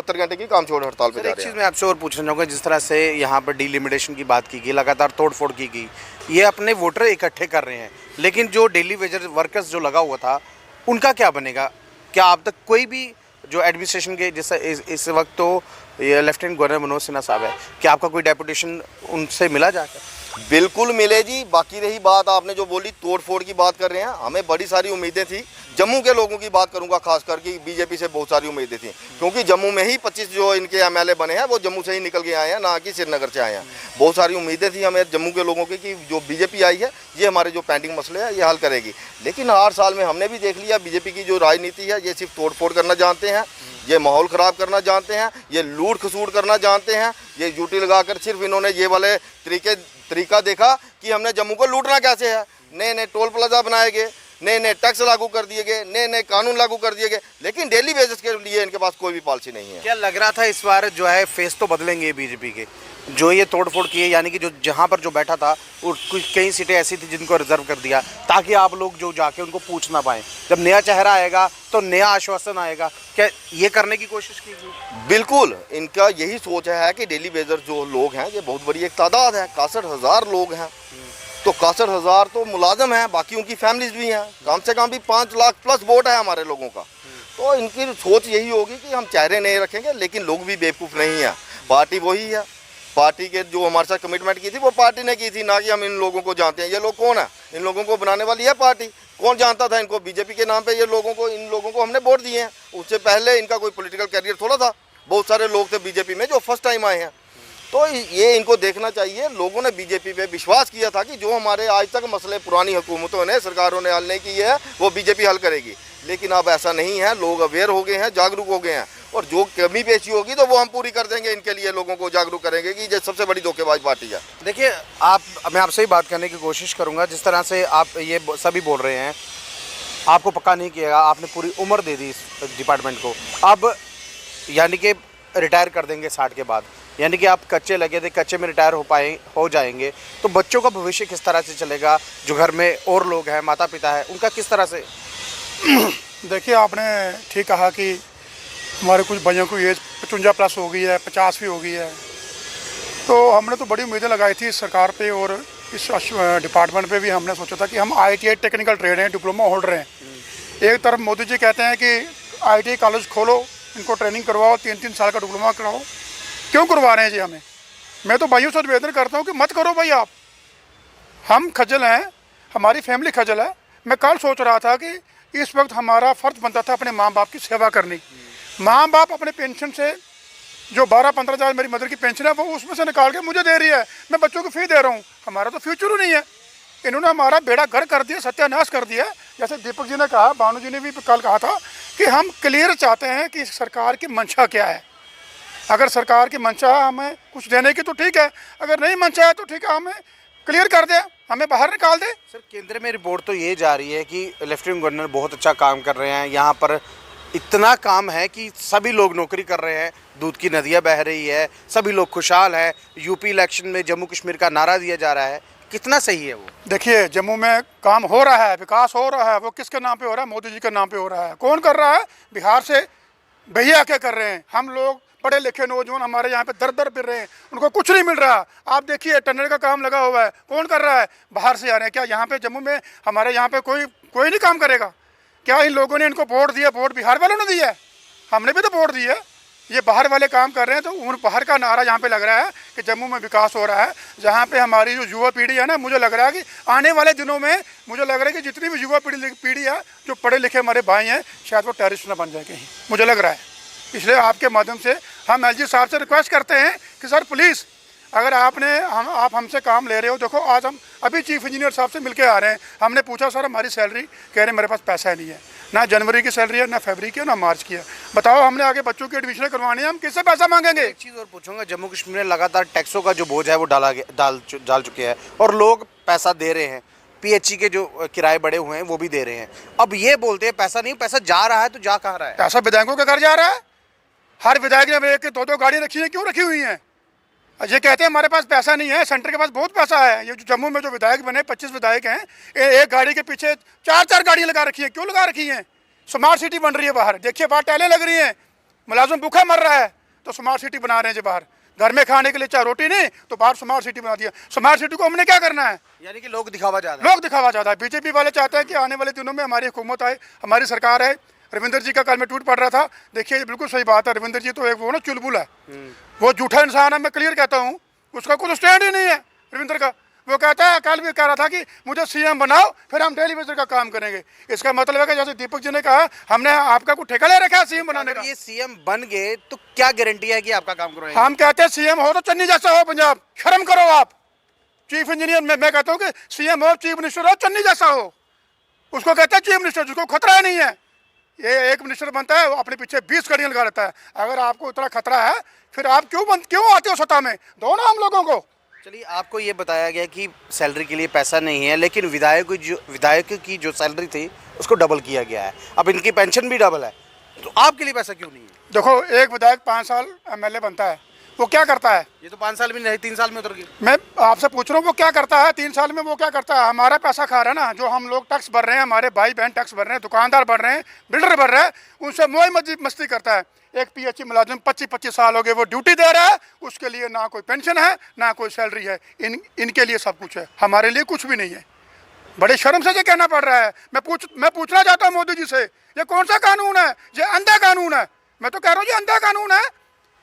72 घंटे की काम छोड़ हड़ताल पे जा एक रहे चीज़ हैं। मैं आपसे और पूछना चाहूँगा, जिस तरह से यहाँ पर डिलिमिटेशन की बात की गई, लगातार तोड़फोड़ की गई, ये अपने वोटर इकट्ठे कर रहे हैं, लेकिन जो डेली वेजर वर्कर्स जो लगा हुआ था उनका क्या बनेगा? क्या अब तक कोई भी जो एडमिनिस्ट्रेशन के जैसे इस वक्त तो ये लेफ्टिनेंट गवर्नर मनोज सिन्हा साहब है, क्या आपका कोई डेपुटेशन उनसे मिला जाकर? बिल्कुल मिले जी। बाकी रही बात आपने जो बोली तोड़ फोड़ की बात कर रहे हैं, हमें बड़ी सारी उम्मीदें थी। जम्मू के लोगों की बात करूंगा खास करके, बीजेपी से बहुत सारी उम्मीदें थी, क्योंकि जम्मू में ही 25 जो इनके एमएलए बने हैं वो जम्मू से ही निकल के आए हैं, ना कि श्रीनगर से आए हैं। बहुत सारी उम्मीदें थी हमें जम्मू के लोगों की कि जो बीजेपी आई है ये हमारे जो पेंडिंग मसले हैं ये हल करेगी। लेकिन 8 साल में हमने भी देख लिया बीजेपी की जो राजनीति है, ये सिर्फ तोड़ फोड़ करना जानते हैं, ये माहौल ख़राब करना जानते हैं, ये लूट खसूट करना जानते हैं। ये ड्यूटी लगाकर सिर्फ इन्होंने ये वाले तरीका देखा कि हमने जम्मू को लूटना कैसे है। नए नए टोल प्लाजा बनाए गए, नए नए टैक्स लागू कर दिए गए, नए नए कानून लागू कर दिए गए, लेकिन डेली बेसिस के लिए इनके पास कोई भी पॉलिसी नहीं है। क्या लग रहा था इस बार जो है फेस तो बदलेंगे बीजेपी के, जो ये तोड़फोड़ किए, यानी कि जो जहाँ पर जो बैठा था और कुछ कई सीटें ऐसी थी जिनको रिजर्व कर दिया ताकि आप लोग जो जाके उनको पूछ ना पाएँ, जब नया चेहरा आएगा तो नया आश्वासन आएगा, क्या ये करने की कोशिश कीजिए? बिल्कुल, इनका यही सोच है कि डेली बेजर जो लोग हैं ये बहुत बड़ी एक तादाद है, 61,000 लोग हैं। तो 61,000 तो मुलाजम हैं, बाकी उनकी फैमिलीज भी हैं, कम से कम भी 5 लाख प्लस वोट है हमारे लोगों का। तो इनकी सोच यही होगी कि हम चेहरे नहीं रखेंगे, लेकिन लोग भी बेवकूफ़ नहीं है। पार्टी वही है, पार्टी के जो हमारे साथ कमिटमेंट की थी वो पार्टी ने की थी, ना कि हम इन लोगों को जानते हैं। ये लोग कौन है? इन लोगों को बनाने वाली है पार्टी। कौन जानता था इनको? बीजेपी के नाम पे इन लोगों को हमने वोट दिए हैं। उससे पहले इनका कोई पॉलिटिकल कैरियर थोड़ा था। बहुत सारे लोग थे बीजेपी में जो फर्स्ट टाइम आए हैं। तो ये इनको देखना चाहिए, लोगों ने बीजेपी पे विश्वास किया था कि जो हमारे आज तक मसले पुरानी हुकूमतों ने, सरकारों ने हल नहीं किए हैं वो बीजेपी हल करेगी। लेकिन अब ऐसा नहीं है, लोग अवेयर हो गए हैं, जागरूक हो गए हैं, और जो कमी पेशी होगी तो वो हम पूरी कर देंगे। इनके लिए लोगों को जागरूक करेंगे कि ये सबसे बड़ी धोखेबाज पार्टी है। देखिए, मैं आपसे ही बात करने की कोशिश करूंगा। जिस तरह से आप ये सभी बोल रहे हैं, आपको पक्का नहीं किएगा, आपने पूरी उम्र दे दी इस डिपार्टमेंट को, अब यानी कि रिटायर कर देंगे 60 के बाद, यानी कि आप कच्चे लगे थे, कच्चे में रिटायर हो जाएंगे, तो बच्चों का भविष्य किस तरह से चलेगा? जो घर में और लोग हैं, माता पिता है, उनका किस तरह से? देखिए, आपने ठीक कहा कि हमारे कुछ भाइयों को एज 55 प्लस हो गई है, 50 भी हो गई है। तो हमने तो बड़ी उम्मीदें लगाई थी सरकार पे, और इस डिपार्टमेंट पे भी हमने सोचा था कि हम ITI टेक्निकल ट्रेड हैं, डिप्लोमा होल्डर हैं। एक तरफ मोदी जी कहते हैं कि ITI कॉलेज खोलो, इनको ट्रेनिंग करवाओ, 3-3 साल का डिप्लोमा कराओ। क्यों करवा रहे हैं जी हमें? मैं तो भाइयों से निवेदन करता हूँ कि मत करो भाई आप। हम खजल हैं, हमारी फैमिली खजल है। मैं कल सोच रहा था कि इस वक्त हमारा फ़र्ज बनता था अपने माँ बाप की सेवा करनी। माँ बाप अपने पेंशन से जो 12-15 हज़ार मेरी मदर की पेंशन है वो उसमें से निकाल के मुझे दे रही है, मैं बच्चों को फी दे रहा हूँ। हमारा तो फ्यूचर ही नहीं है। इन्होंने हमारा बेड़ा घर कर दिया, सत्यानाश कर दिया। जैसे दीपक जी ने कहा, भानु जी ने भी कल कहा था कि हम क्लियर चाहते हैं कि सरकार की मंशा क्या है। अगर सरकार की मंशा है हमें कुछ देने की तो ठीक है, अगर नहीं मंशा है तो ठीक है, हमें क्लियर कर दे, हमें बाहर निकाल दे। सर, केंद्र में रिपोर्ट तो ये जा रही है कि लेफ्टिनेंट गवर्नर बहुत अच्छा काम कर रहे हैं, यहाँ पर इतना काम है कि सभी लोग नौकरी कर रहे हैं, दूध की नदियाँ बह रही है, सभी लोग खुशहाल है। यूपी इलेक्शन में जम्मू कश्मीर का नारा दिया जा रहा है, कितना सही है वो? देखिए, जम्मू में काम हो रहा है, विकास हो रहा है, वो किसके नाम पे हो रहा है? मोदी जी के नाम पे हो रहा है। कौन कर रहा है? बिहार से भैया आके कर रहे हैं। हम लोग पढ़े लिखे नौजवान हमारे यहाँ पे दर दर फिर रहे हैं, उनको कुछ नहीं मिल रहा। आप देखिए, टनल का काम लगा हुआ है, कौन कर रहा है? बाहर से आ रहे हैं। क्या यहाँ पे जम्मू में हमारे यहाँ पे कोई नहीं काम करेगा? क्या इन लोगों ने इनको वोट दिया? वोट बिहार वालों ने दिया है, हमने भी तो वोट दिया है। ये बाहर वाले काम कर रहे हैं, तो उन बाहर का नारा यहाँ पे लग रहा है कि जम्मू में विकास हो रहा है। जहाँ पे हमारी जो युवा पीढ़ी है ना, मुझे लग रहा है कि आने वाले दिनों में मुझे लग रहा है कि जितनी भी युवा पीढ़ी है, जो पढ़े लिखे हमारे भाई हैं, शायद वो टेररिस्ट ना बन जाए कहीं, मुझे लग रहा है। इसलिए आपके माध्यम से हम LG साहब से रिक्वेस्ट करते हैं कि सर प्लीज़, अगर आप हमसे काम ले रहे हो, देखो आज हम अभी चीफ इंजीनियर साहब से मिलके आ रहे हैं। हमने पूछा सर हमारी सैलरी, कह रहे मेरे पास पैसा नहीं है, ना जनवरी की सैलरी है, ना फरवरी की है, ना मार्च की है। बताओ, हमने आगे बच्चों की एडमिशन करवानी है, हम किससे पैसा मांगेंगे? एक चीज़ और पूछूंगा, जम्मू कश्मीर में लगातार टैक्सों का जो बोझ है वो डाल चुके हैं, और लोग पैसा दे रहे हैं। PHE के जो किराए बढ़े हुए हैं वो भी दे रहे हैं। अब ये बोलते हैं पैसा नहीं, पैसा जा रहा है, तो जा कहाँ रहा है? पैसा विधायकों के घर जा रहा है। हर विधायक ने एक 2-2 गाड़ी रखी है, क्यों रखी हुई हैं? ये कहते हैं हमारे पास पैसा नहीं है, सेंटर के पास बहुत पैसा है। ये जो जम्मू में जो विधायक बने, 25 विधायक हैं, एक गाड़ी के पीछे 4-4 गाड़ियाँ लगा रखी हैं। क्यों लगा रखी हैं? स्मार्ट सिटी बन रही है बाहर, देखिए बाहर टाइलें लग रही हैं, मुलाजिम भूखा मर रहा है तो स्मार्ट सिटी बना रहे हैं जी बाहर, घर में खाने के लिए चाहे रोटी नहीं तो बाहर स्मार्ट सिटी बना दिया। स्मार्ट सिटी को हमने क्या करना है? यानी कि लोग दिखावा ज़्यादा है। लोग दिखावा ज़्यादा है। बीजेपी वाले चाहते हैं कि आने वाले दिनों में हमारी हुकूमत आए, हमारी सरकार है। रविंदर जी का कल मैं ट्वीट पढ़ रहा था, देखिए ये बिल्कुल सही बात है। रविंदर जी तो एक वो ना चुलबुल है, वो झूठा इंसान है, मैं क्लियर कहता हूँ। उसका कुछ स्टैंड ही नहीं है रविंदर का। वो कहता है, कल भी कह रहा था कि मुझे सीएम बनाओ फिर हम टेलीविजन का काम करेंगे। इसका मतलब है कि जैसे दीपक जी ने कहा, हमने आपका कुछ ठेका ले रखा है सीएम बनाने का। ये सीएम बन गए तो क्या गारंटी है कि आपका काम करवाएंगे? हम कहते हैं सीएम हो तो चन्नी जैसा हो पंजाब, शर्म करो आप। चीफ इंजीनियर मैं कहता हूँ कि सीएम हो, चीफ मिनिस्टर हो, चन्नी जैसा हो। उसको कहते हैं चीफ मिनिस्टर, जिसको खतरा नहीं है। ये एक मिनिस्टर बनता है, वो अपने पीछे 20 गाड़ियाँ लगा लेता है। अगर आपको इतना खतरा है फिर आप क्यों आते हो सत्ता में? दो ना हम लोगों को। चलिए, आपको ये बताया गया कि सैलरी के लिए पैसा नहीं है, लेकिन विधायक की जो सैलरी थी उसको डबल किया गया है। अब इनकी पेंशन भी डबल है, तो आपके लिए पैसा क्यों नहीं है? देखो, एक विधायक 5 साल एमएलए बनता है, वो क्या करता है? ये तो 5 साल में नहीं, 3 साल में उतर गई। मैं आपसे पूछ रहा हूँ वो क्या करता है 3 साल में? वो क्या करता है? हमारा पैसा खा रहा है ना, जो हम लोग टैक्स भर रहे हैं, हमारे भाई बहन टैक्स भर रहे हैं, दुकानदार भर रहे हैं, बिल्डर भर रहे हैं, उनसे मौज मस्ती करता है। एक पीएचई मुलाजिम 25-25 साल हो गए, वो ड्यूटी दे रहा है, उसके लिए ना कोई पेंशन है ना कोई सैलरी है। इनके लिए सब कुछ है, हमारे लिए कुछ भी नहीं है। बड़े शर्म से ये कहना पड़ रहा है। मैं पूछना चाहता हूँ मोदी जी से, ये कौन सा कानून है? ये अंधा कानून है। मैं तो कह रहा हूँ ये अंधा कानून है।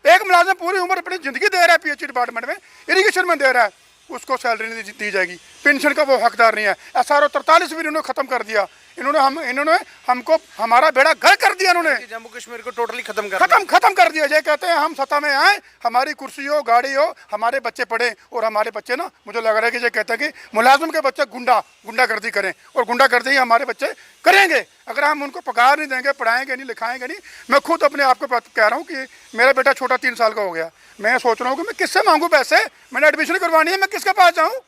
एक मुलाजिम पूरी उम्र अपनी ज़िंदगी दे रहा है पीएचई डिपार्टमेंट में, इरिगेशन में दे रहा है, उसको सैलरी नहीं दी जाएगी, पेंशन का वो हकदार नहीं है। SRO 43 भी इन्होंने ख़त्म कर दिया। इन्होंने हमको हमारा बेड़ा घर कर दिया। इन्होंने जम्मू कश्मीर को टोटली खत्म कर दिया। ये कहते हैं हम सत्ता में आए, हमारी कुर्सी हो, गाड़ी हो, हमारे बच्चे पढ़े। और हमारे बच्चे ना, मुझे लग रहा है कि ये कहते हैं कि मुलाजिम के बच्चे गुंडागर्दी करें, और गुंडागर्दी ही हमारे बच्चे करेंगे अगर हम उनको पगार नहीं देंगे, पढ़ाएंगे नहीं, लिखाएंगे नहीं। मैं खुद अपने आप को कह रहा हूँ कि मेरा बेटा छोटा 3 साल का हो गया, मैं सोच रहा हूँ कि मैं किससे मांगूँ पैसे? मैंने एडमिशन करवानी है, मैं किसके पास जाऊँ?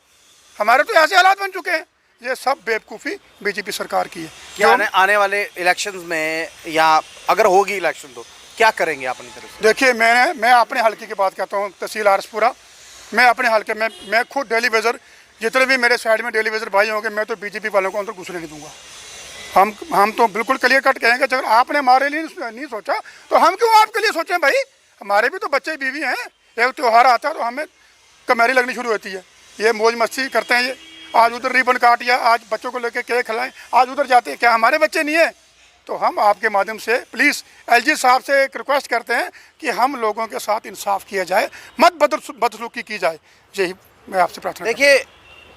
हमारे तो ऐसे हालात बन चुके हैं। ये सब बेवकूफ़ी बीजेपी सरकार की है। क्या आने वाले इलेक्शंस में, या अगर होगी इलेक्शन, तो क्या करेंगे अपनी तरफ से? देखिए, मैं अपने हल्के की बात कहता हूँ, तहसील आरसपुरा। मैं अपने हल्के में मैं खुद डेली वेजर, जितने भी मेरे साइड में डेली वेजर भाई होंगे, मैं तो बीजेपी वालों को अंदर घुसने नहीं दूंगा। हम तो बिल्कुल क्लियर कट कहेंगे, अगर आपने हमारे लिए नहीं सोचा तो हम क्यों आपके लिए सोचें भाई? हमारे भी तो बच्चे बीवी हैं। एक त्यौहार आता है तो हमें कमेरी लगनी शुरू होती है। ये मौज मस्ती करते हैं, ये आज उधर रिबन काट दिया, आज बच्चों को लेकर केक खिलाएं, आज उधर जाते हैं। क्या हमारे बच्चे नहीं है? तो हम आपके माध्यम से प्लीज़ LG साहब से एक रिक्वेस्ट करते हैं कि हम लोगों के साथ इंसाफ किया जाए, मत बदसलूकी की जाए। यही मैं आपसे प्रार्थना। देखिए,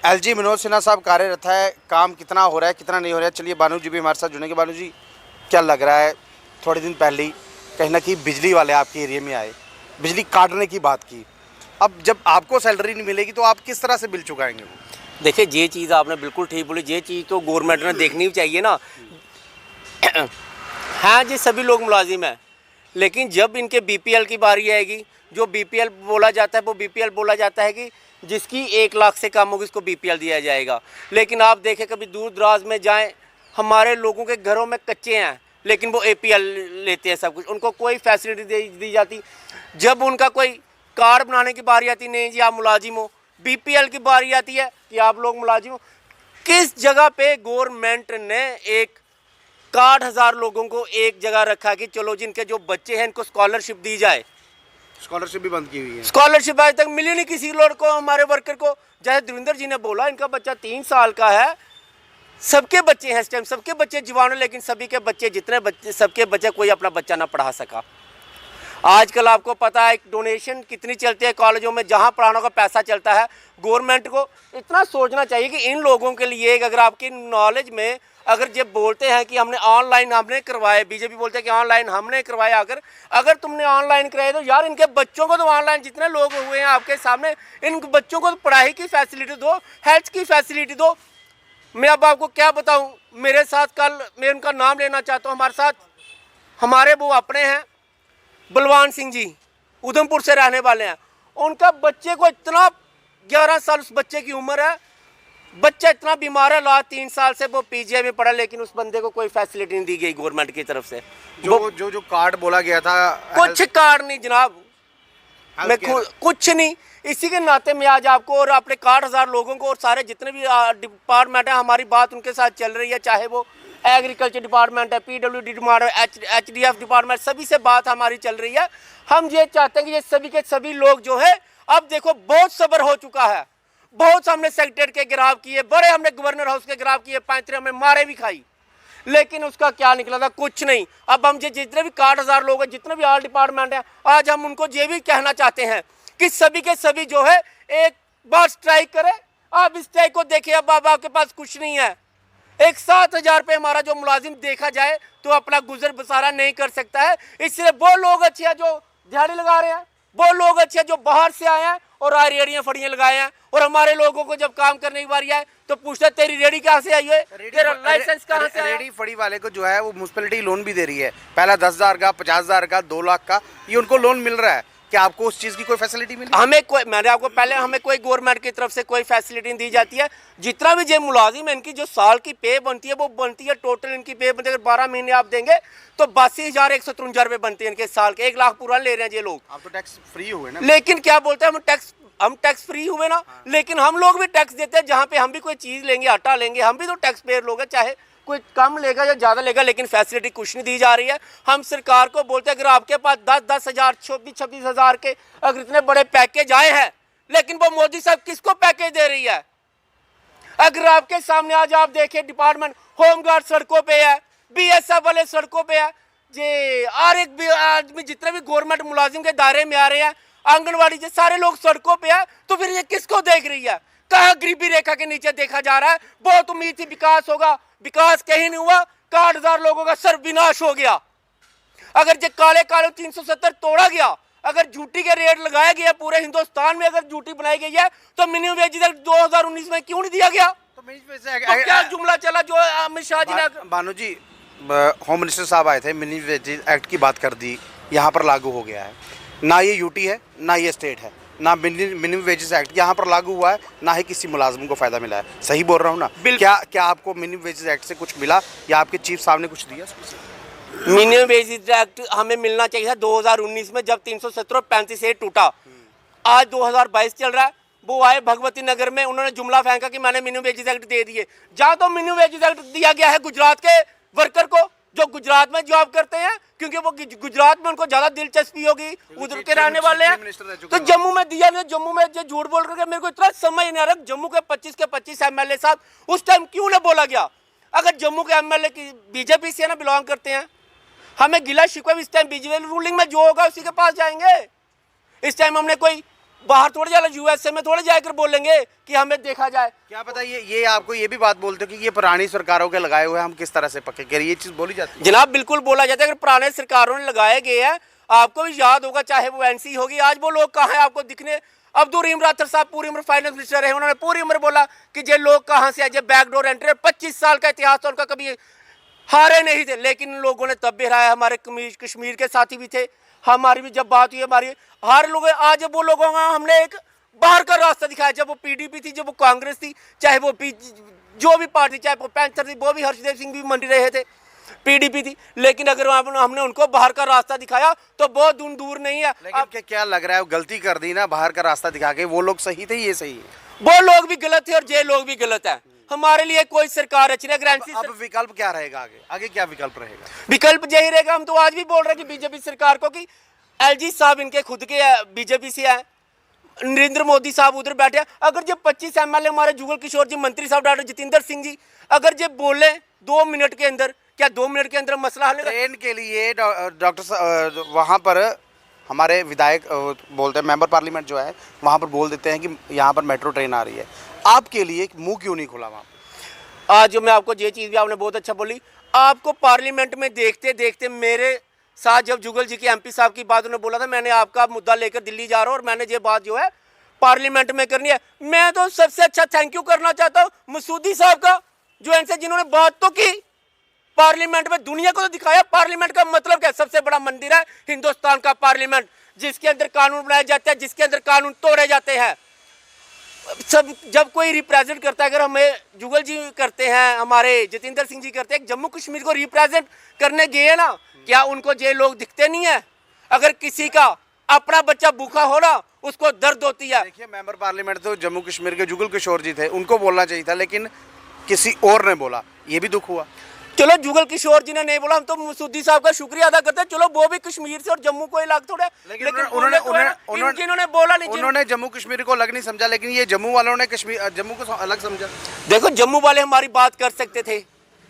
LG मनोज सिन्हा साहब कार्यरत है, काम कितना हो रहा है कितना नहीं हो रहा है। चलिए, बानू जी भी हमारे साथ जुड़ेंगे। बानू जी, क्या लग रहा है? थोड़े दिन पहले ही कहीं ना कहीं बिजली वाले आपके एरिया में आए, बिजली काटने की बात की। अब जब आपको सैलरी नहीं मिलेगी तो आप किस तरह से बिल चुकाएंगे? देखिए, ये चीज़ आपने बिल्कुल ठीक बोली। ये चीज़ तो गवर्नमेंट ने देखनी चाहिए ना। हाँ जी, सभी लोग मुलाजिम हैं, लेकिन जब इनके BPL की बारी आएगी, जो BPL बोला जाता है वो BPL बोला जाता है कि जिसकी 1 लाख से कम होगी उसको BPL दिया जाएगा। लेकिन आप देखें, कभी दूर दराज में जाएं, हमारे लोगों के घरों में कच्चे हैं लेकिन वो APL लेते हैं सब कुछ, उनको कोई फैसिलिटी दी जाती। जब उनका कोई कार्ड बनाने की बारी आती, नहीं जी आप मुलाजिम हो, BPL की बारी आती है कि आप लोग मुलाजिम हो। किस जगह पे गवर्नमेंट ने एक 60,000 लोगों को एक जगह रखा कि चलो जिनके जो बच्चे हैं इनको स्कॉलरशिप दी जाए? स्कॉलरशिप भी बंद की हुई है। स्कॉलरशिप आज तक मिली नहीं किसी लोग को, हमारे वर्कर को। जैसे देवेंद्र जी ने बोला, इनका बच्चा 3 साल का है, सबके बच्चे हैं इस टाइम, सबके बच्चे जवान हैं, लेकिन सभी के बच्चे, जितने बच्चे, सबके बच्चे, कोई अपना बच्चा ना पढ़ा सका। आजकल आपको पता है डोनेशन कितनी चलती है कॉलेजों में, जहां पढ़ाने का पैसा चलता है। गवर्नमेंट को इतना सोचना चाहिए कि इन लोगों के लिए, अगर आपकी नॉलेज में, अगर जब बोलते हैं कि हमने ऑनलाइन हमने करवाए, बीजेपी बोलते हैं कि ऑनलाइन हमने करवाया, अगर तुमने ऑनलाइन कराया तो यार इनके बच्चों को तो ऑनलाइन, जितने लोग हुए हैं आपके सामने, इन बच्चों को तो पढ़ाई की फैसिलिटी दो, हेल्थ की फैसिलिटी दो। मैं अब आपको क्या बताऊं, मेरे साथ कल, मैं उनका नाम लेना चाहता हूं, हमारे साथ हमारे वो अपने हैं बलवान सिंह जी, उधमपुर से रहने वाले हैं। उनका बच्चे को इतना 11 साल उस बच्चे की उम्र है, बच्चा इतना बीमार है, लास्ट 3 साल से वो PGI में पड़ा, लेकिन उस बंदे को कोई फैसिलिटी नहीं दी गई गवर्नमेंट की तरफ से। जो कार्ड बोला गया था, कुछ कार्ड नहीं जनाब, मैं कुछ नहीं। इसी के नाते मैं आज आपको और अपने 60,000 लोगों को और सारे जितने भी डिपार्टमेंट हैं, हमारी बात उनके साथ चल रही है, चाहे वो एग्रीकल्चर डिपार्टमेंट है, PWD डिपार्टमेंट, HDF डिपार्टमेंट, सभी से बात हमारी चल रही है। हम ये चाहते हैं कि ये सभी के सभी लोग जो है, अब देखो बहुत सब्र हो चुका है, बहुत हमने सेक्रेटरी के गिराव किए, बड़े हमने गवर्नर हाउस के गिराव किए, 5 हमने मारे भी खाई, लेकिन उसका क्या निकला था? कुछ नहीं। अब हम जितने भी 60,000 लोग हैं, जितने भी ऑल डिपार्टमेंट हैं, आज हम उनको ये भी कहना चाहते हैं कि सभी के सभी जो है एक बार स्ट्राइक करें। आप इस स्ट्राइक को देखिए, अब आपके पास कुछ नहीं है। एक 7,000 पे हमारा जो मुलाजिम देखा जाए तो अपना गुजर बसारा नहीं कर सकता है। इसलिए वो लोग अच्छे हैं जो दिहाड़ी लगा रहे हैं, वो लोग अच्छे हैं जो बाहर से आए हैं और रेड़ियाँ फड़ियाँ लगाए हैं, और हमारे लोगों को जब काम करने की बारी आए तो पूछते तेरी रेडी कहाँ से आई है, तेरा लाइसेंस कहाँ से आया? रेडी फड़ी वाले को जो है वो म्युनिसिपैलिटी लोन भी दे रही है, पहला 10,000 का, 50,000 का, 2 लाख का, ये उनको लोन मिल रहा है। क्या आपको उस चीज़ की कोई फैसिलिटी मिली? हमें कोई, मैंने आपको पहले, हमें कोई गवर्नमेंट की तरफ से कोई फैसिलिटी नहीं दी जाती है। जितना भी जो मुलाजिम है, इनकी जो साल की पे बनती है वो बनती है, टोटल इनकी पे बनती है, अगर 12 महीने आप देंगे तो 82,153 रुपये बनते हैं इनके साल के। 1 लाख पूरा ले रहे हैं ये लोग। आप तो टैक्स फ्री हुए ना। लेकिन क्या बोलते हैं, हम टैक्स फ्री हुए ना, लेकिन हम लोग भी टैक्स देते हैं। जहाँ पे हम भी कोई चीज़ लेंगे, आटा लेंगे, हम भी तो टैक्स पेयर लोग हैं, चाहे कोई कम लेगा या ज़्यादा लेगा, लेकिन फैसिलिटी कुछ नहीं दी जा रही है। हम सरकार को बोलते हैं अगर आपके पास 10-10 हज़ार, 26-26 हज़ार के अगर इतने बड़े पैकेज आए हैं, लेकिन वो मोदी साहब किसको पैकेज दे रही है? अगर आपके सामने आज आप देखें, डिपार्टमेंट होमगार्ड सड़कों पे है, BSF वाले सड़कों पे है, जे हर एक भी आदमी, जितने भी गवर्नमेंट मुलाजिम के दायरे में आ रहे हैं, आंगनवाड़ी से सारे लोग सड़कों पे है, तो फिर ये किसको देख रही है? कहाँ गरीबी रेखा के नीचे देखा जा रहा है? बहुत उम्मीद थी विकास होगा, विकास कहीं नहीं हुआ। 60,000 लोगों का सर्वविनाश हो गया। अगर जो काले काले 370 तोड़ा गया, अगर ड्यूटी के रेट लगाया गया पूरे हिंदुस्तान में, अगर ड्यूटी बनाई गई है, तो मिनिमम वेज 2019 में क्यों नहीं दिया गया? तो क्या जुमला चला जो अमित शाह जी ने? भानु जी, होम मिनिस्टर साहब आए थे, मिनिमम वेजेस एक्ट की बात कर दी, यहाँ पर लागू हो गया है। ना ये यूटी है, ना ये स्टेट है, ना मिनिमम वेजेस एक्ट यहाँ पर लागू हुआ है, ना ही किसी मुलाजिम को फायदा मिला है। सही बोल रहा हूँ ना? क्या आपको मिनिमम वेजेस एक्ट से कुछ मिला, या आपके चीफ साहब ने कुछ दिया? मिनिमम वेजेस एक्ट हमें मिलना चाहिए था 2019 में, जब 317-35 टूटा। आज 2022 चल रहा है। वो आए भगवती नगर में, उन्होंने जुमला फेंका कि मैंने मिनिमम वेजेस एक्ट दे दिए। जहाँ तो मिनिमम वेजेस एक्ट दिया गया है गुजरात के वर्कर को, जो गुजरात में जॉब करते हैं, क्योंकि वो गुजरात में उनको ज्यादा दिलचस्पी होगी, उधर के रहने वाले हैं। तो जम्मू में दिया नहीं, जम्मू में जो झूठ बोल रहे, मेरे को इतना समझ नहीं आ रहा, जम्मू के 25 MLA साहब उस टाइम क्यों ना बोला गया? अगर जम्मू के MLA की बीजेपी से ना बिलोंग करते हैं, हमें गिला शिकवा इस टाइम बीजेपी रूलिंग में जो होगा उसी के पास जाएंगे। इस टाइम हमने कोई बाहर थोड़े जाना, USA में थोड़े जाकर बोलेंगे कि हमें देखा जाए। क्या पता ये आपको ये भी बात बोलते हो कि ये पुरानी सरकारों के लगाए हुए हम किस तरह से पक्के करें, ये चीज़ बोली जाती है? जनाब बिल्कुल बोला जाता है, अगर पुराने सरकारों ने लगाए गए हैं, आपको भी याद होगा, चाहे वो NC होगी, आज वो लोग कहाँ हैं आपको दिखने? अब्दुल रहीम राठौर साहब पूरी उम्र फाइनेंस मिनिस्टर रहे, उन्होंने पूरी उम्र बोला कि ये लोग कहाँ से आए, ये बैकडोर एंट्री। 25 साल का इतिहास था उनका, कभी हारे नहीं थे, लेकिन लोगों ने तब भी हराया। हमारे कश्मीर के साथी भी थे, हमारी भी जब बात हुई, हमारी हर लोग, आज वो लोगों का हमने एक बाहर का रास्ता दिखाया। जब वो PDP थी, जब वो कांग्रेस थी, चाहे वो जो भी पार्टी, चाहे वो पैंथर थी, वो भी हर्षदेव सिंह भी मंडी रहे थे, PDP थी, लेकिन अगर हमने उनको बाहर का रास्ता दिखाया तो बहुत दूर नहीं है। लेकिन क्या लग रहा है, गलती कर दी ना बाहर का रास्ता दिखा के? वो लोग सही थे, ये सही है? वो लोग भी गलत थे और ये लोग भी गलत है। हमारे लिए कोई सरकार अच्छी नहीं। अब विकल्प क्या रहेगा? आगे क्या विकल्प रहेगा? विकल्प यही रहेगा। हम तो आज भी बोल रहे हैं कि बीजेपी सरकार को, कि LG साहब इनके खुद के बीजेपी से है, नरेंद्र मोदी साहब उधर बैठे हैं। अगर जो 25 MLA हमारे जुगल किशोर जी, मंत्री साहब डॉक्टर जितेंद्र सिंह जी, अगर जो बोले 2 मिनट के अंदर, क्या 2 मिनट के अंदर मसला हल? ट्रेन के लिए डॉक्टर वहाँ पर हमारे विधायक बोलते हैं, मेंबर पार्लियामेंट जो है वहाँ पर बोल देते हैं कि यहाँ पर मेट्रो ट्रेन आ रही है। आपके लिए मुंह क्यों नहीं खुला वहाँ पर? आज जो मैं आपको ये चीज़ भी आपने बहुत अच्छा बोली, आपको पार्लियामेंट में देखते देखते मेरे साथ जब जुगल जी की MP साहब की बात उन्होंने बोला था, मैंने आपका मुद्दा लेकर दिल्ली जा रहा हूँ और मैंने ये बात जो है पार्लियामेंट में करनी है। मैं तो सबसे अच्छा थैंक यू करना चाहता हूँ मसूदी साहब का, जो इनसे जिन्होंने बात तो की पार्लियामेंट में, दुनिया को तो दिखाया पार्लियामेंट का मतलब क्या। सबसे बड़ा मंदिर है हिंदुस्तान का पार्लियामेंट, जिसके अंदर कानून बनाए जाते हैं, जिसके अंदर कानून तोड़े जाते हैं। सब जब कोई रिप्रेजेंट करता है, अगर हमें जुगल जी करते हैं, हमारे जितेंद्र सिंह जी करते हैं, जम्मू कश्मीर को रिप्रेजेंट करने गए ना, क्या उनको ये लोग दिखते नहीं है? अगर किसी का अपना बच्चा भूखा हो ना, उसको दर्द होती है। देखिए, मेंबर पार्लियामेंट तो जम्मू कश्मीर के जुगल किशोर जी थे, उनको बोलना चाहिए था, लेकिन किसी और ने बोला, ये भी दुख हुआ। चलो जुगल किशोर जी ने नहीं बोला, हम तो मसूदी साहब का शुक्रिया अदा करते हैं, चलो वो भी कश्मीर से और जम्मू को इलाका थोड़ा, लेकिन उन्होंने बोला नहीं, उन्होंने जम्मू कश्मीर को अलग नहीं समझा, लेकिन ये जम्मू वालों ने कश्मीर जम्मू को अलग समझा। देखो जम्मू वाले हमारी बात कर सकते थे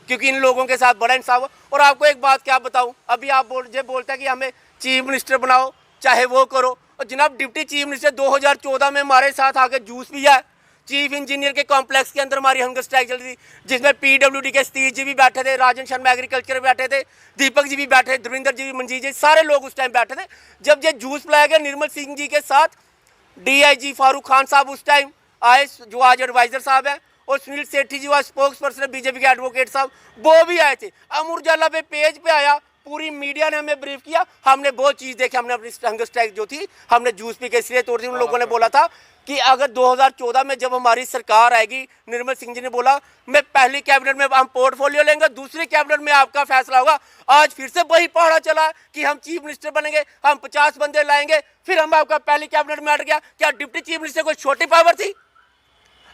क्योंकि इन लोगों के साथ बड़ा इंसाफ हुआ। और आपको एक बात क्या बताऊं, अभी आप बोलते हैं कि हमें चीफ मिनिस्टर बनाओ, चाहे वो करो, और जनाब डिप्टी चीफ मिनिस्टर 2014 में हमारे साथ आके जूस पिया है। चीफ इंजीनियर के कॉम्प्लेक्स के अंदर हमारी हंगर स्ट्राइक चल रही थी, जिसमें PWD के सतीश जी भी बैठे थे, राजन शर्मा एग्रीकल्चर बैठे थे, दीपक जी भी बैठे थे, धर्मेंद्र जी भी, मंजीत जी, सारे लोग उस टाइम बैठे थे। जब ये जूस पिलाया गया निर्मल सिंह जी के साथ DIG फारूक खान साहब उस टाइम आए, जो आज एडवाइजर साहब है, और सुनील सेठी जी, स्पोक्स पर्सन है BJP के एडवोकेट साहब, वो भी आए थे। अमर उजाला पे पेज पे आया, पूरी मीडिया ने हमें ब्रीफ किया, हमने वो चीज़ देखी, हमने अपनी हंगर स्ट्राइक जो थी हमने जूस पी के इसलिए तोड़ दी। उन लोगों ने बोला था कि अगर 2014 में जब हमारी सरकार आएगी, निर्मल सिंह जी ने बोला मैं पहली कैबिनेट में हम पोर्टफोलियो लेंगे, दूसरी कैबिनेट में आपका फैसला होगा। आज फिर से वही पहाड़ा चला कि हम चीफ मिनिस्टर बनेंगे, हम 50 बंदे लाएंगे, फिर हम आपका पहली कैबिनेट में अट गया। क्या डिप्टी चीफ मिनिस्टर कोई छोटी पावर थी?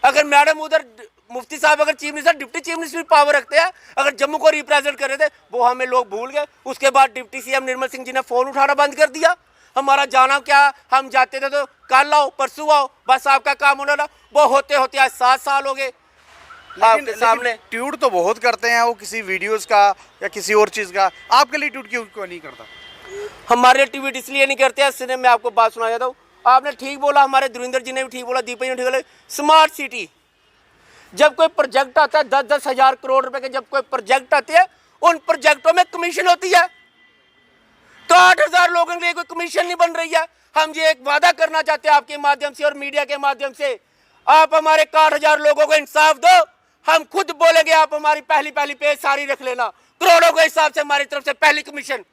अगर मैडम उधर मुफ्ती साहब अगर chief minister deputy chief minister भी पावर रखते हैं, अगर जम्मू को रिप्रेजेंट कर रहे थे, वो हमें लोग भूल गए। उसके बाद डिप्टी CM निर्मल सिंह जी ने फ़ोन उठाना बंद कर दिया। हमारा जाना क्या, हम जाते थे तो कल आओ परसों आओ, बस आपका काम होना ना, वो होते होते आज 7 साल हो गए आपके सामने। ट्यूट तो बहुत करते हैं वो किसी वीडियोस का या किसी और चीज़ का, आपके लिए ट्यूट क्यों नहीं करता? हमारे ट्वीट इसलिए नहीं करते, इसलिए मैं आपको बात सुना जाता हूँ। आपने ठीक बोला, हमारे धुरिंदर जी ने भी ठीक बोला, दीपक जी ने ठीक बोला। स्मार्ट सिटी जब कोई प्रोजेक्ट आता है 10-10 हज़ार करोड़ रुपए के, जब कोई प्रोजेक्ट आते हैं उन प्रोजेक्टों में कमीशन होती है। 60,000 लोगों के लिए कोई कमीशन नहीं बन रही है। हम ये एक वादा करना चाहते हैं आपके माध्यम से और मीडिया के माध्यम से, आप हमारे 60,000 लोगों को इंसाफ दो। हम खुद बोलेंगे, आप हमारी पहली पे सारी रख लेना, करोड़ों के हिसाब से हमारी तरफ से पहली कमीशन।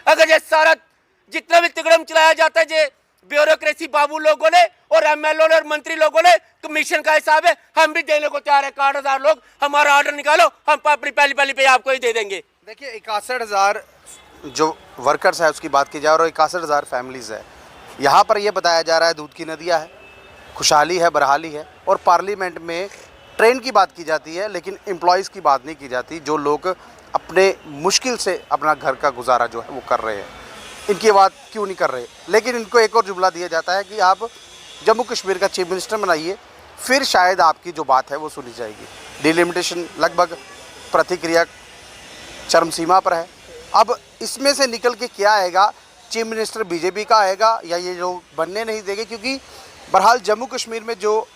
अगर ये सारा जितना भी तिगड़म चलाया जाता है, ये ब्यूरोक्रेसी बाबू लोगों ने और MLO ने और मंत्री लोगों ने कमीशन का हिसाब है, हम भी देने को तैयार है। 60,000 लोग, हमारा ऑर्डर निकालो, हम अपनी पहली पे आपको ही दे देंगे। देखिए 61,000 जो वर्कर्स है उसकी बात की जाए और 61,000 फैमिलीज़ है, यहाँ पर यह बताया जा रहा है दूध की नदियाँ है, खुशहाली है, बरहाली है। और पार्लियामेंट में ट्रेन की बात की जाती है, लेकिन एम्प्लॉयज़ की बात नहीं की जाती, जो लोग अपने मुश्किल से अपना घर का गुजारा जो है वो कर रहे हैं। इनकी बात क्यों नहीं कर रहे? लेकिन इनको एक और जुमला दिया जाता है कि आप जम्मू कश्मीर का चीफ मिनिस्टर बनाइए, फिर शायद आपकी जो बात है वो सुनी जाएगी। डिलिमिटेशन लगभग प्रतिक्रिया चरम सीमा पर है। अब इसमें से निकल के क्या आएगा? चीफ मिनिस्टर BJP का आएगा या ये लोग बनने नहीं देंगे? क्योंकि बहरहाल जम्मू कश्मीर में जो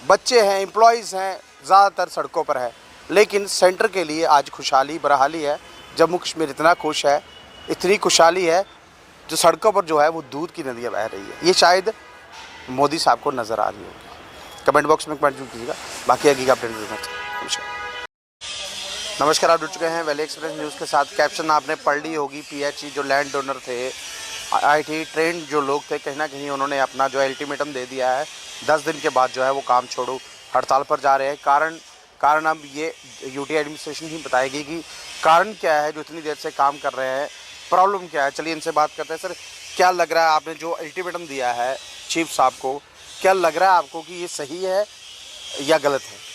बच्चे हैं, एम्प्लॉयज़ हैं, ज़्यादातर सड़कों पर है, लेकिन सेंटर के लिए आज खुशहाली बरहाली है। जम्मू कश्मीर इतना खुश है, इतनी खुशहाली है, जो सड़कों पर जो है वो दूध की नदियाँ बह रही है। ये शायद मोदी साहब को नज़र आ रही होगी। कमेंट बॉक्स में कमेंट जरूर कीजिएगा। बाकी आगे का अपडेट देना चाहिए। नमस्कार, आप जुड़ चुके हैं वैली एक्सप्रेस न्यूज़ के साथ। कैप्शन आपने पढ़ ली होगी। PHE जो लैंड डोनर थे, IT ट्रेंड जो लोग थे, कहीं ना कहीं उन्होंने अपना जो अल्टीमेटम दे दिया है। 10 दिन के बाद जो है वो काम छोड़ो हड़ताल पर जा रहे हैं। कारण अब ये UT एडमिनिस्ट्रेशन ही बताएगी कि कारण क्या है जो इतनी देर से काम कर रहे हैं, प्रॉब्लम क्या है। चलिए इनसे बात करते हैं। सर, क्या लग रहा है आपने जो अल्टीमेटम दिया है चीफ साहब को, क्या लग रहा है आपको कि ये सही है या गलत है?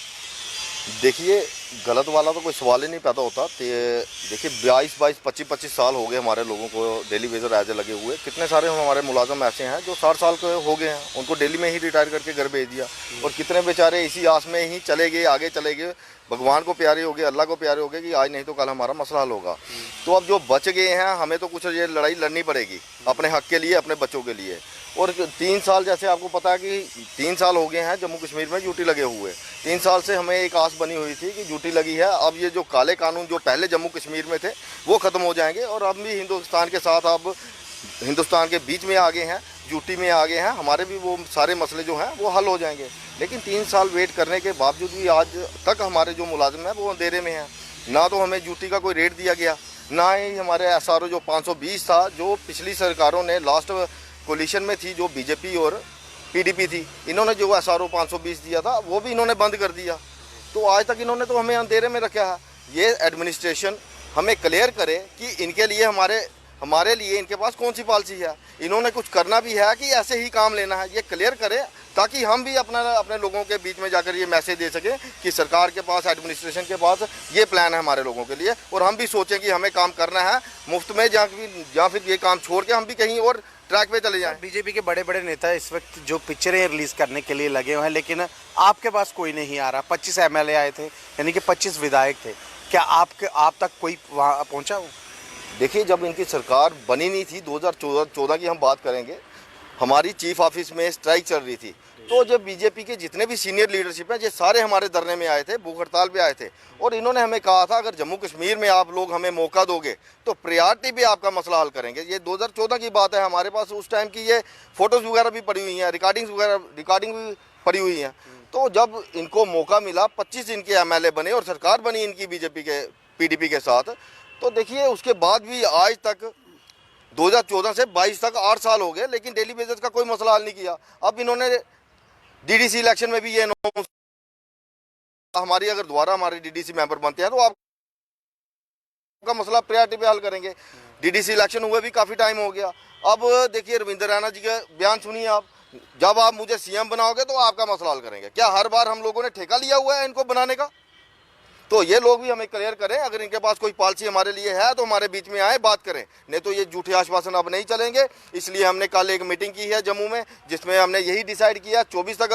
देखिए, गलत वाला तो कोई सवाल ही नहीं पैदा होता। देखिए 22, 25 साल हो गए हमारे लोगों को डेली वेजर एज लगे हुए। कितने सारे हमारे मुलाजम ऐसे हैं जो 60 साल के हो गए हैं, उनको डेली में ही रिटायर करके घर भेज दिया, और कितने बेचारे इसी आस में ही चले गए, आगे चले गए। भगवान को प्यारे हो गए, अल्लाह को प्यारे हो गए कि आज नहीं तो कल हमारा मसला हल होगा। तो अब जो बच गए हैं, हमें तो कुछ ये लड़ाई लड़नी पड़ेगी अपने हक के लिए, अपने बच्चों के लिए। और 3 साल, जैसे आपको पता है कि 3 साल हो गए हैं जम्मू कश्मीर में ड्यूटी लगे हुए। 3 साल से हमें एक आस बनी हुई थी कि ड्यूटी लगी है, अब ये जो काले कानून जो पहले जम्मू कश्मीर में थे वो ख़त्म हो जाएंगे, और अब भी हिंदुस्तान के साथ, अब हिंदुस्तान के बीच में आ गए हैं, ड्यूटी में आ गए हैं, हमारे भी वो सारे मसले जो हैं वो हल हो जाएंगे। लेकिन 3 साल वेट करने के बावजूद भी आज तक हमारे जो मुलाजिम हैं वो अंधेरे में हैं। ना तो हमें ड्यूटी का कोई रेट दिया गया, ना ही हमारे SRO जो 520 था, जो पिछली सरकारों ने लास्ट कोलिशन में थी, जो BJP और PDP थी, इन्होंने जो SRO 520 दिया था वो भी इन्होंने बंद कर दिया। तो आज तक इन्होंने तो हमें अंधेरे में रखा है। ये एडमिनिस्ट्रेशन हमें क्लियर करे कि इनके लिए हमारे लिए इनके पास कौन सी पॉलिसी है। इन्होंने कुछ करना भी है कि ऐसे ही काम लेना है, ये क्लियर करे, ताकि हम भी अपने लोगों के बीच में जाकर ये मैसेज दे सकें कि सरकार के पास, एडमिनिस्ट्रेशन के पास ये प्लान है हमारे लोगों के लिए, और हम भी सोचें कि हमें काम करना है मुफ्त में, या फिर ये काम छोड़ के हम भी कहीं और ट्रैक पे चले जाएं। बीजेपी के बड़े बड़े नेता इस वक्त जो पिक्चरें रिलीज करने के लिए लगे हुए हैं, लेकिन आपके पास कोई नहीं आ रहा। 25 एमएलए आए थे, यानी कि 25 विधायक थे, क्या आप तक कोई वहाँ पहुँचा हो? देखिए, जब इनकी सरकार बनी नहीं थी, 2014 की हम बात करेंगे, हमारी चीफ ऑफिस में स्ट्राइक चल रही थी, तो जब बीजेपी के जितने भी सीनियर लीडरशिप हैं, ये सारे हमारे धरने में आए थे, भूख हड़ताल पे आए थे, और इन्होंने हमें कहा था अगर जम्मू कश्मीर में आप लोग हमें मौका दोगे तो प्रायोरिटी पे आपका मसला हल करेंगे। ये 2014 की बात है, हमारे पास उस टाइम की ये फोटोज़ वगैरह भी पड़ी हुई हैं, रिकॉर्डिंग भी पड़ी हुई हैं। तो जब इनको मौका मिला, 25 इनके एमएलए बने और सरकार बनी इनकी बीजेपी के पीडीपी के साथ, तो देखिए उसके बाद भी आज तक 2014 से 22 तक 8 साल हो गए, लेकिन डेली बेसिस का कोई मसला हल नहीं किया। अब इन्होंने डीडीसी इलेक्शन में भी ये अनाउंस, हमारी अगर दोबारा हमारे डीडीसी मेंबर बनते हैं तो आपका मसला प्रायोरिटी पे हल करेंगे। डीडीसी इलेक्शन हुए भी काफ़ी टाइम हो गया। अब देखिए रविंद्र रैना जी का बयान सुनिए आप, जब आप मुझे सीएम बनाओगे तो आपका मसला हल करेंगे। क्या हर बार हम लोगों ने ठेका लिया हुआ है इनको बनाने का? तो ये लोग भी हमें क्लियर करें, अगर इनके पास कोई पॉलिसी हमारे लिए है तो हमारे बीच में आए, बात करें, नहीं तो ये झूठे आश्वासन अब नहीं चलेंगे। इसलिए हमने कल एक मीटिंग की है जम्मू में, जिसमें हमने यही डिसाइड किया 24 तक